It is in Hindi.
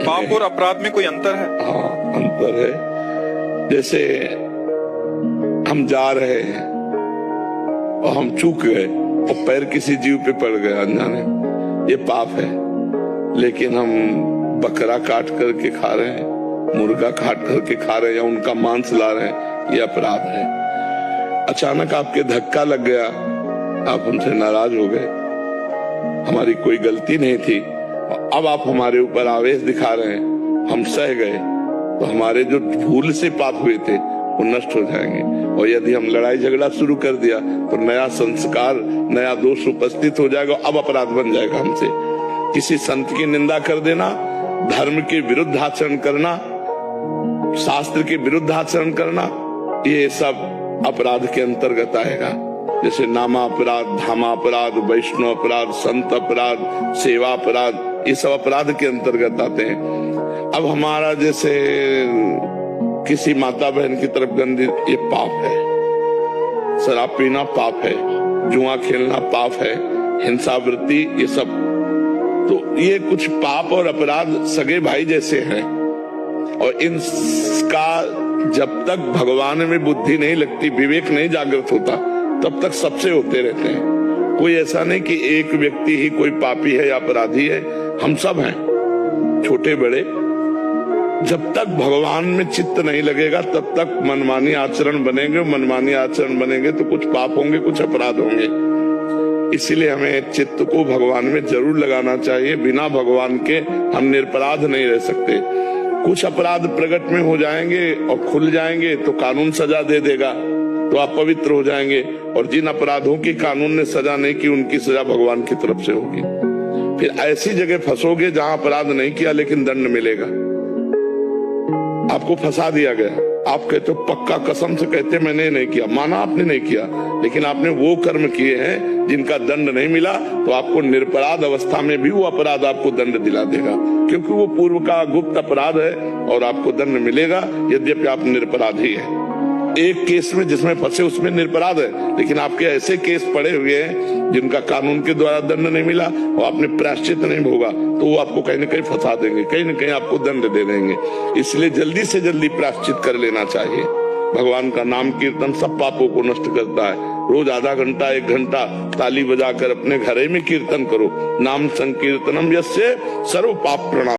पाप और अपराध में कोई अंतर है? हाँ, अंतर है। जैसे हम जा रहे हैं और हम चूक गए और पैर किसी जीव पे पड़ गया अनजाने, ये पाप है। लेकिन हम बकरा काट करके खा रहे हैं, मुर्गा काट करके खा रहे हैं या उनका मांस ला रहे हैं, ये अपराध है। अचानक आपके धक्का लग गया, आप हमसे नाराज हो गए, हमारी कोई गलती नहीं थी, अब आप हमारे ऊपर आवेश दिखा रहे हैं, हम सह गए, तो हमारे जो भूल से पाप हुए थे वो नष्ट हो जाएंगे। और यदि हम लड़ाई झगड़ा शुरू कर दिया तो नया संस्कार, नया दोष उपस्थित हो जाएगा, अब अपराध बन जाएगा हमसे। किसी संत की निंदा कर देना, धर्म के विरुद्ध आचरण करना, शास्त्र के विरुद्ध आचरण करना, ये सब अपराध के अंतर्गत आएगा। जैसे नामा अपराध, धामा अपराध, वैष्णव अपराध, संत अपराध, सेवा अपराध, ये सब अपराध के अंतर्गत आते हैं। अब हमारा जैसे किसी माता बहन की तरफ गंदी, ये पाप है। शराब पीना पाप है, जुआ खेलना पाप है, हिंसावृत्ति, ये सब, तो ये कुछ पाप और अपराध सगे भाई जैसे हैं। और इनका जब तक भगवान में बुद्धि नहीं लगती, विवेक नहीं जागृत होता, तब तक सबसे होते रहते हैं। कोई ऐसा नहीं कि एक व्यक्ति ही कोई पापी है या अपराधी है, हम सब हैं, छोटे बड़े। जब तक भगवान में चित्त नहीं लगेगा तब तक मनमानी आचरण बनेंगे, मनमानी आचरण बनेंगे तो कुछ पाप होंगे, कुछ अपराध होंगे। इसीलिए हमें चित्त को भगवान में जरूर लगाना चाहिए। बिना भगवान के हम निरपराध नहीं रह सकते। कुछ अपराध प्रकट में हो जाएंगे और खुल जाएंगे तो कानून सजा दे देगा, तो आप पवित्र हो जाएंगे। और जिन अपराधों की कानून ने सजा नहीं की, उनकी सजा भगवान की तरफ से होगी। फिर ऐसी जगह फंसोगे जहां अपराध नहीं किया लेकिन दंड मिलेगा। आपको फंसा दिया गया, आप कहते हो पक्का कसम से कहते मैंने नहीं किया, माना आपने नहीं किया, लेकिन आपने वो कर्म किए हैं जिनका दंड नहीं मिला, तो आपको निरपराध अवस्था में भी वो अपराध आपको दंड दिला देगा, क्योंकि वो पूर्व का गुप्त अपराध है और आपको दंड मिलेगा यद्यपि आप निरपराधी है। एक केस में जिसमें फंसे उसमें निरपराध है, लेकिन आपके ऐसे केस पड़े हुए हैं जिनका कानून के द्वारा दंड नहीं मिला और आपने प्रायश्चित नहीं भोगा, तो वो आपको कहीं न कहीं फंसा देंगे, कहीं न कहीं आपको दंड दे देंगे। इसलिए जल्दी से जल्दी प्रायश्चित कर लेना चाहिए। भगवान का नाम कीर्तन सब पापों को नष्ट करता है। रोज आधा घंटा, 1 घंटा ताली बजाकर अपने घरे में कीर्तन करो। नाम संकीर्तनम यस्य सर्व पाप प्रणाम।